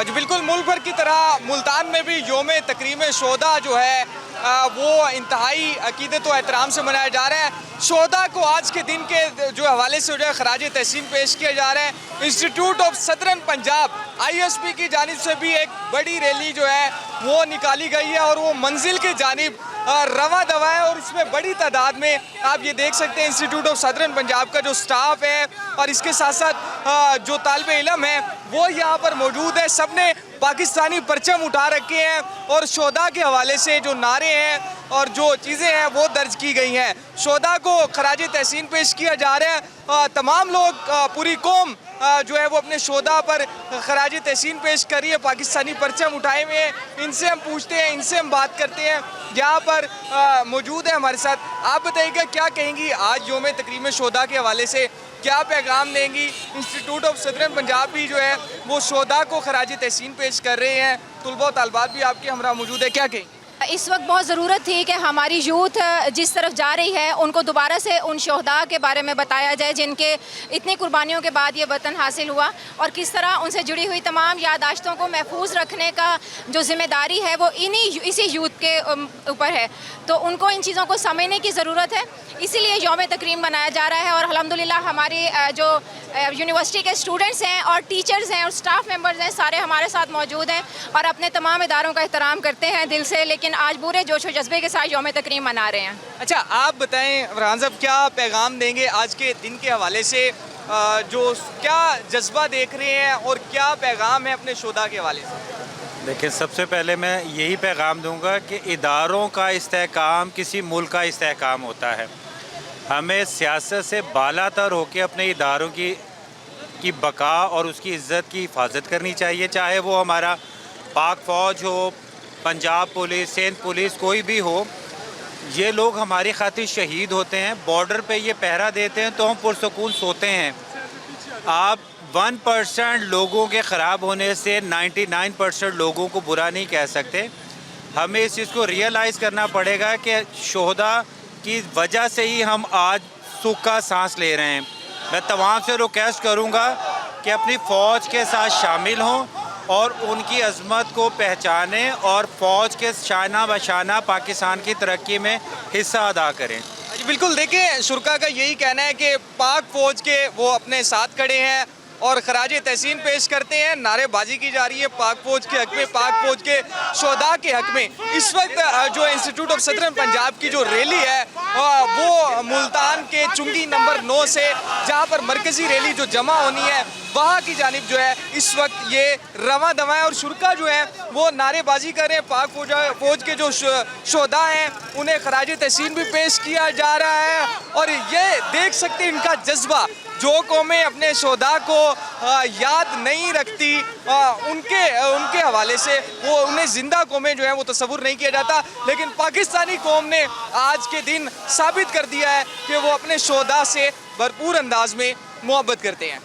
جو بالکل ملک بھر کی طرح ملتان میں بھی یوم تکریم شہداء جو ہے وہ انتہائی عقیدت و احترام سے منایا جا رہا ہے. شہداء کو آج کے دن کے جو حوالے سے جو ہے خراج تحسین پیش کیا جا رہا ہے. Institute of southern Punjab ISP کی جانب سے بھی ایک بڑی ریلی جو ہے وہ نکالی گئی ہے اور وہ منزل کی جانب رواں دواں ہے. اور اس میں بڑی تعداد میں آپ یہ دیکھ سکتے ہیں انسٹیٹیوٹ آف سدرن پنجاب کا جو سٹاف ہے اور اس کے ساتھ ساتھ جو طالب علم ہیں وہ یہاں پر موجود ہے. سب نے پاکستانی پرچم اٹھا رکھے ہیں اور شہداء کے حوالے سے جو نعرے ہیں اور جو چیزیں ہیں وہ درج کی گئی ہیں. شہداء کو خراج تحسین پیش کیا جا رہا ہے. تمام لوگ پوری قوم جو ہے وہ اپنے شہداء پر خراج تحسین پیش کر رہی ہے. پاکستانی پرچم اٹھائے ہوئے ہیں. ان سے ہم پوچھتے ہیں, ان سے ہم بات کرتے ہیں. یہاں پر موجود ہے ہمارے ساتھ. آپ بتائیے گا کیا کہیں گی آج یوم تکریم شہداء کے حوالے سے, کیا پیغام دیں گی؟ انسٹیٹیوٹ آف سدرن پنجاب بھی جو ہے وہ شہداء کو خراج تحسین پیش کر رہے ہیں. طلباء و طالبات بھی آپ کے ہمراہ موجود ہے, کیا کہیں گی؟ اس وقت بہت ضرورت تھی کہ ہماری یوتھ جس طرف جا رہی ہے ان کو دوبارہ سے ان شہداء کے بارے میں بتایا جائے جن کے اتنی قربانیوں کے بعد یہ وطن حاصل ہوا, اور کس طرح ان سے جڑی ہوئی تمام یادداشتوں کو محفوظ رکھنے کا جو ذمہ داری ہے وہ اسی یوتھ کے اوپر ہے. تو ان کو ان چیزوں کو سمجھنے کی ضرورت ہے, اسی لیے یوم تکریم منایا جا رہا ہے. اور الحمدللہ ہماری جو یونیورسٹی کے اسٹوڈنٹس ہیں اور ٹیچرز ہیں اور اسٹاف ممبرز ہیں سارے ہمارے ساتھ موجود ہیں اور اپنے تمام اداروں کا احترام کرتے ہیں دل سے, لیکن آج پورے جوش و جذبے کے ساتھ یوم تکریم منا رہے ہیں. اچھا آپ بتائیں فرحان صاحب, کیا پیغام دیں گے آج کے دن کے حوالے سے, جو کیا جذبہ دیکھ رہے ہیں اور کیا پیغام ہے اپنے شہداء کے حوالے سے؟ دیکھیں, سب سے پہلے میں یہی پیغام دوں گا کہ اداروں کا استحکام کسی ملک کا استحکام ہوتا ہے. ہمیں سیاست سے بالا تر ہو کے اپنے اداروں کی بقا اور اس کی عزت کی حفاظت کرنی چاہیے, چاہے وہ ہمارا پاک فوج ہو, پنجاب پولیس, سندھ پولیس, کوئی بھی ہو. یہ لوگ ہماری خاطر شہید ہوتے ہیں, بارڈر پہ یہ پہرا دیتے ہیں تو ہم پرسکون سوتے ہیں. آپ 1% لوگوں کے خراب ہونے سے 99% لوگوں کو برا نہیں کہہ سکتے. ہمیں اس چیز کو ریئلائز کرنا پڑے گا کہ شہداء کی وجہ سے ہی ہم آج سکھ کا سانس لے رہے ہیں. میں تمام سے ریکویسٹ کروں گا کہ اپنی فوج کے ساتھ شامل ہوں اور ان کی عظمت کو پہچانیں اور فوج کے شانہ بشانہ پاکستان کی ترقی میں حصہ ادا کریں. بالکل, دیکھیں شرکا کا یہی کہنا ہے کہ پاک فوج کے وہ اپنے ساتھ کھڑے ہیں اور خراج تحسین پیش کرتے ہیں. نعرے بازی کی جا رہی ہے پاک فوج کے حق میں, پاک فوج کے شہداء کے حق میں. اس وقت جو انسٹیٹیوٹ آف سدرن پنجاب کی جو ریلی ہے وہ ملتان کے چنگی نمبر 9 سے, جہاں پر مرکزی ریلی جو جمع ہونی ہے وہاں کی جانب جو ہے اس وقت یہ رواں دواں ہے. اور شرکا جو ہے وہ نعرے بازی کر رہے ہیں. پاک فوج کے جو شہداء ہیں انہیں خراج تحسین بھی پیش کیا جا رہا ہے. اور یہ دیکھ سکتے ہیں ان کا جذبہ. جو قومیں اپنے شہداء کو یاد نہیں رکھتی ان کے حوالے سے وہ انہیں زندہ قومیں جو ہیں وہ تصور نہیں کیا جاتا, لیکن پاکستانی قوم نے آج کے دن ثابت کر دیا ہے کہ وہ اپنے شہداء سے بھرپور انداز میں محبت کرتے ہیں.